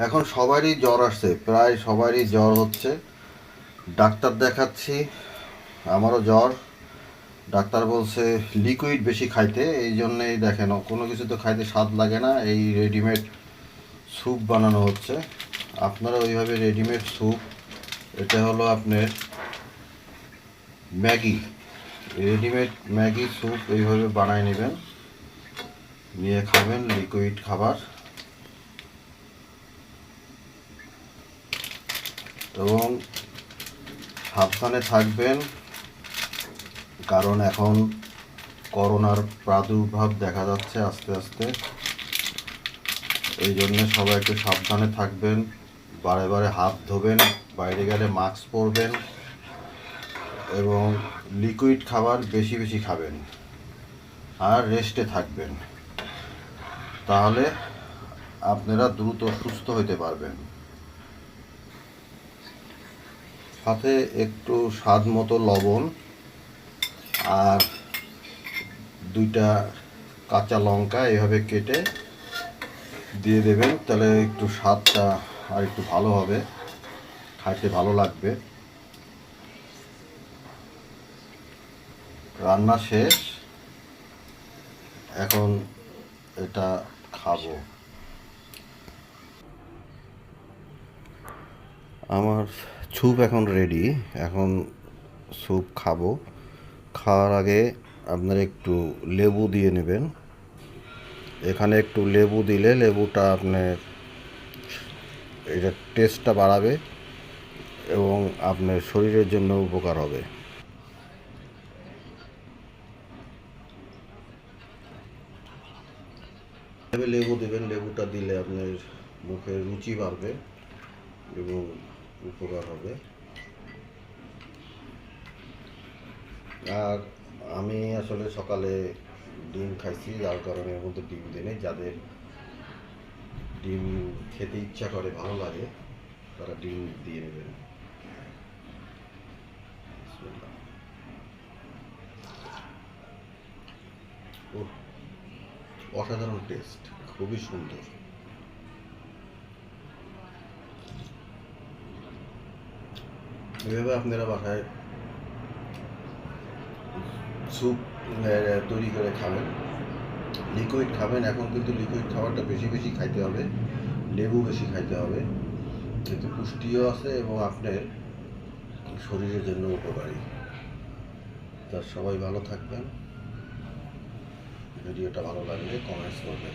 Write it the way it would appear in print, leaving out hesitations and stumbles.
এখন সবারই জ্বর আসছে, প্রায় সবারই জ্বর হচ্ছে। ডাক্তার দেখাচ্ছি, আমারও জ্বর। ডাক্তার বলছে লিকুইড বেশি খাইতে, এই জন্যেই দেখেন কোনো কিছু তো খাইতে স্বাদ লাগে না, এই রেডিমেড স্যুপ বানানো হচ্ছে। আপনারা ওইভাবে রেডিমেড স্যুপ, এটা হলো আপনার ম্যাগি, রেডিমেড ম্যাগি স্যুপ এইভাবে বানায় নেবেন, নিয়ে খাবেন লিকুইড খাবার। এবং সাবধানে থাকবেন, কারণ এখন করোনার প্রাদুর্ভাব দেখা যাচ্ছে আস্তে আস্তে। এই জন্যে সবাই একটু সাবধানে থাকবেন, বারে বারে হাত ধোবেন, বাইরে গেলে মাস্ক পরবেন এবং লিকুইড খাবার বেশি বেশি খাবেন আর রেস্টে থাকবেন, তাহলে আপনারা দ্রুত সুস্থ হতে পারবেন। সাথে একটু স্বাদ মতো লবণ আর 2টা কাঁচা লঙ্কা এভাবে কেটে দিয়ে দেবেন, তাহলে একটু স্বাদটা আর একটু ভালো হবে, খাইতে ভালো লাগবে। রান্না শেষ, এখন এটা খাবো। আমার স্যুপ এখন রেডি, এখন স্যুপ খাবো। খাওয়ার আগে আপনারা একটু লেবু দিয়ে নেবেন। এখানে একটু লেবু দিলে লেবুটা আপনার এটা টেস্টটা বাড়াবে এবং আপনার শরীরের জন্য উপকার হবে। লেবু দেবেন, লেবুটা দিলে আপনার মুখের রুচি বাড়বে এবং উপকার হবে। আর আমি আসলে সকালে ডিম খাইছি, যার কারণে এর মধ্যে ডিম দিই নেই। যাদের ডিম খেতে ইচ্ছা করে, ভালো লাগে, তারা ডিম দিয়ে নেবেন। অসাধারণ টেস্ট, খুবই সুন্দর। এভাবে আপনারা বাসায় স্যুপ তৈরি করে খাবেন, লিকুইড খাবেন। এখন কিন্তু লিকুইড খাবারটা বেশি বেশি খাইতে হবে, লেবু বেশি খাইতে হবে, এতে পুষ্টিও আছে এবং আপনার শরীরের জন্য উপকারী। তার সবাই ভালো থাকবেন। ভিডিওটা ভালো লাগলে কমেন্টস করবেন।